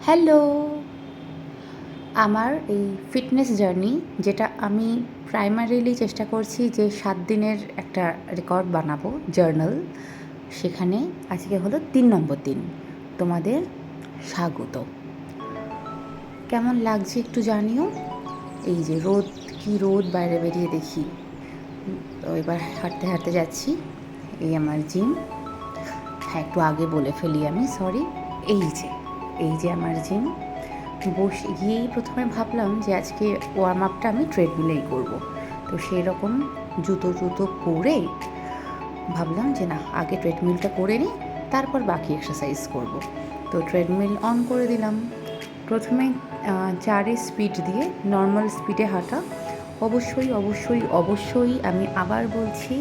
Hello! আমার এই fitness journey যেটা আমি প্রাইমারিলি চেষ্টা করছি যে ৭ দিনের একটা রেকর্ড বানাবো জার্নাল, সেখানে আজকে হলো ৩ নম্বর দিন। তোমাদের স্বাগত। কেমন লাগছে একটু জানিও। এই যে রোদ, কি রোদ বাইরে বেরিয়ে দেখি। তো এবার হাঁটতে হাঁটতে যাচ্ছি। এই আমার জিম। হ্যাঁ, একটু আগে বলে ফেলি আমি, সরি। এই যে আমার জিম। বসে গিয়েই প্রথমে ভাবলাম যে আজকে ওয়ার্ম আপটা আমি ট্রেডমিলেই করবো। তো সেই রকম জুতো পরে ভাবলাম যে না, আগে ট্রেডমিলটা করে নিই, তারপর বাকি এক্সারসাইজ করব। তো ট্রেডমিল অন করে দিলাম। প্রথমে 4 স্পিড দিয়ে নর্মাল স্পিডে হাঁটা। অবশ্যই আমি আবার বলছি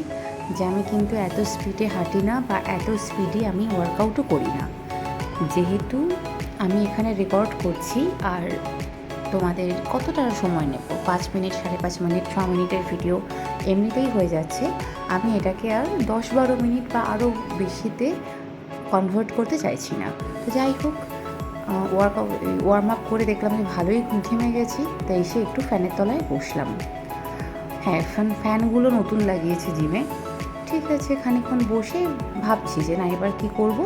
যে আমি কিন্তু এত স্পিডে হাঁটি না বা এত স্পিডে আমি ওয়ার্কআউটও করি না। যেহেতু আমি এখানে রেকর্ড করছি আর তোমাদের কতটা সময় নেব, 5 মিনিট, 5.5 মিনিট, 6 মিনিটের ভিডিও এমনিতেই হয়ে যাচ্ছে। আমি এটাকে আর 10-12 মিনিট বা আরও বেশিতে কনভার্ট করতে চাইছি না। তো যাই হোক, ওয়ার্ম আপ করে দেখলাম যে ভালোই ঘেমে গেছি, তাই এসে একটু ফ্যানের তলায় বসলাম। হ্যাঁ, ফ্যানগুলো নতুন লাগিয়েছে জিমে। ঠিক আছে, খানিকক্ষণ বসে ভাবছি যে না, এবার কী করব।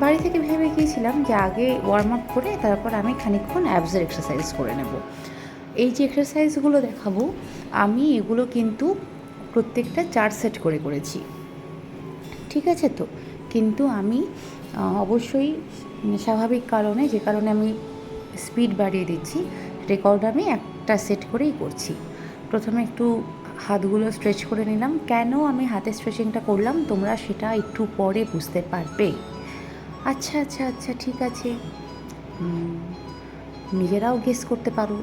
বাড়ি থেকে ভেবে গিয়েছিলাম যে আগে ওয়ার্ম আপ করে তারপর আমি খানিকক্ষণ অ্যাবসের এক্সারসাইজ করে নেব। এই যে এক্সারসাইজগুলো দেখাবো, আমি এগুলো কিন্তু প্রত্যেকটা 4 সেট করে করেছি, ঠিক আছে তো। কিন্তু আমি অবশ্যই স্বাভাবিক কারণে, যে কারণে আমি স্পিড বাড়িয়ে দিচ্ছি, রেকর্ড আমি একটা সেট করেই করছি। প্রথমে একটু হাতগুলো স্ট্রেচ করে নিলাম। কেন আমি হাতে স্ট্রেচিংটা করলাম তোমরা সেটা একটু পরে বুঝতে পারবে। আচ্ছা, ঠিক আছে, নিজেরাও গেস করতে পারো,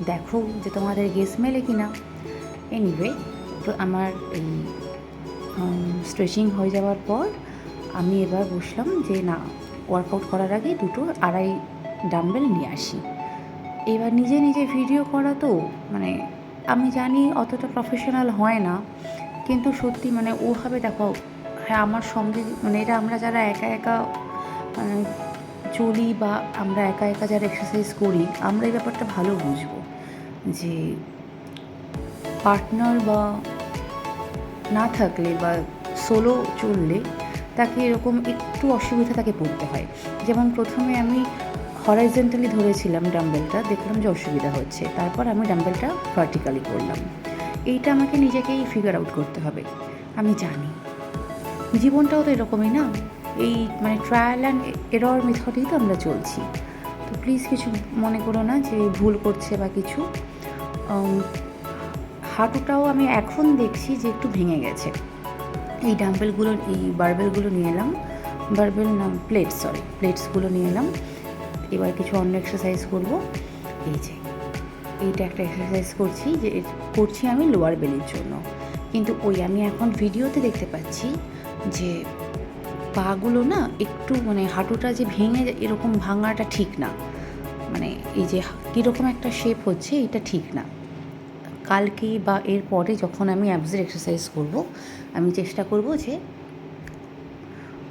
দেখো যে তোমাদের গেস মেলে কি না। এনিওয়ে, তো আমার এই স্ট্রেচিং হয়ে যাওয়ার পর আমি এবার বসলাম যে না, ওয়ার্কআউট করার আগে 2-2.5 ডাম্বেল নিয়ে আসি। এবার নিজে ভিডিও করা তো মানে আমি জানি অতটা প্রফেশনাল হয় না, কিন্তু সত্যি মানে ওভাবে দেখো, হ্যাঁ আমার সঙ্গে মানে এটা আমরা যারা একা চলি বা আমরা একা যারা এক্সারসাইজ করি, আমরা এই ব্যাপারটা ভালো বুঝবো যে পার্টনার বা না থাকলে বা সোলো চললে তাকে এরকম একটু অসুবিধা তাকে পড়তে হয়। যেমন প্রথমে আমি হরাইজন্টালি ধরেছিলাম ডাম্বেলটা, দেখলাম যে অসুবিধা হচ্ছে, তারপর আমি ডাম্বেলটা ভার্টিক্যালি করলাম। এইটা আমাকে নিজেকেই ফিগার আউট করতে হবে। আমি জানি জীবনটাও তো এরকমই না, এই মানে ট্রায়াল অ্যান্ড এরর মেথডেই তো আমরা চলছি। তো প্লিজ কিছু মনে করো না যে ভুল করছে বা কিছু। হাঁটুটাও আমি এখন দেখছি যে একটু ভেঙে গেছে। এই ডাম্বেলগুলো, এই বারবেলগুলো নিয়ে এলাম, প্লেটসগুলো নিয়ে এলাম। এবার কিছু অন্য এক্সারসাইজ করব। এই যে এইটা একটা এক্সারসাইজ করছি আমি লোয়ার বেলির জন্য। কিন্তু আমি এখন ভিডিওতে দেখতে পাচ্ছি যে পাগুলো না একটু মানে হাঁটুটা যে ভেঙে এরকম ভাঙাটা ঠিক না, মানে এই যে কীরকম একটা শেপ হচ্ছে, এটা ঠিক না। কালকে বা এর পরে যখন আমি অ্যাবসের এক্সারসাইজ করব, আমি চেষ্টা করব যে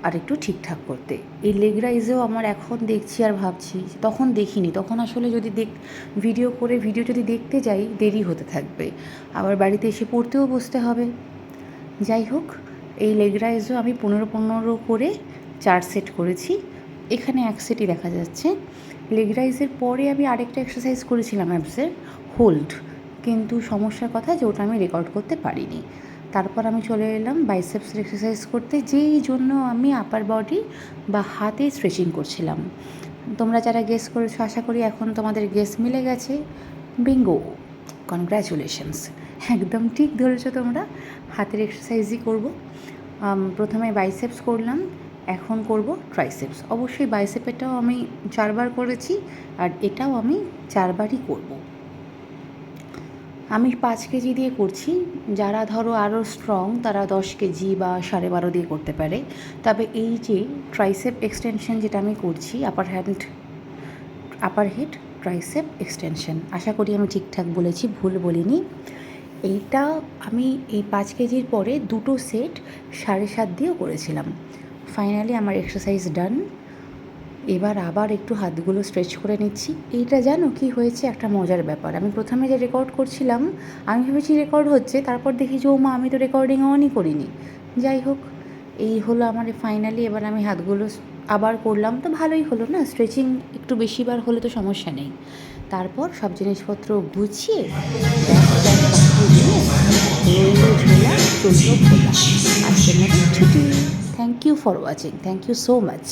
আর একটু ঠিকঠাক করতে। এই লেগ রাইজেও আমার এখন দেখছি আর ভাবছি, তখন দেখিনি, তখন আসলে যদি ভিডিও যদি দেখতে যাই দেরি হতে থাকবে, আবার বাড়িতে এসে পড়তেও বসতে হবে। যাই হোক, এই লেগ রাইজও আমি 15 করে 4 সেট করেছি। এখানে 1 সেটই দেখা যাচ্ছে। লেগ রাইজের পরে আমি আরেকটা এক্সারসাইজ করেছিলাম অ্যাবসের, হোল্ড, কিন্তু সমস্যার কথা যে ওটা আমি রেকর্ড করতে পারিনি। তারপর আমি চলে এলাম বাইসেপসের এক্সারসাইজ করতে, যেই জন্য আমি আপার বডি বা হাতে স্ট্রেচিং করছিলাম। তোমরা যারা গেস করেছো, আশা করি এখন তোমাদের গেস মিলে গেছে। বিঙ্গো, কনগ্র্যাচুলেশনস, একদম ঠিক ধরেছো তোমরা। হাতের এক্সারসাইজই করব। প্রথমে বাইসেপস করলাম, এখন করব ট্রাইসেপস। অবশ্যই বাইসেপেরটাও আমি 4 বার করেছি, আর এটাও আমি 4 বারই করব। আমি 5 কেজি দিয়ে করছি, যারা ধরো আরও স্ট্রং তারা 10 কেজি বা 12.5 দিয়ে করতে পারে। তবে এই যে ট্রাইসেপ এক্সটেনশন যেটা আমি করছি, আপার হেড ট্রাইসেপ এক্সটেনশন, আশা করি আমি ঠিকঠাক বলেছি, ভুল বলিনি। এইটা আমি এই 5 কেজির পরে 2 সেট 7.5 দিয়েও করেছিলাম। ফাইনালি আমার এক্সারসাইজ ডান। এবার আবার একটু হাতগুলো স্ট্রেচ করে নিচ্ছি। এইটা জানো কি হয়েছে, একটা মজার ব্যাপার। আমি প্রথমে যে রেকর্ড করছিলাম, আমি ভেবেছি রেকর্ড হচ্ছে, তারপর দেখি যে ও মা, আমি তো রেকর্ডিং অনই করিনি। যাই হোক, এই হলো আমার ফাইনালি। এবার আমি হাতগুলো আবার করলাম, তো ভালোই হলো না, স্ট্রেচিং একটু বেশিবার হলে তো সমস্যা নেই। তারপর সব জিনিসপত্র গুছিয়ে ঝোলা চলল খোলা। আজকের মতো ছুটি। Thank you for watching, thank you so much.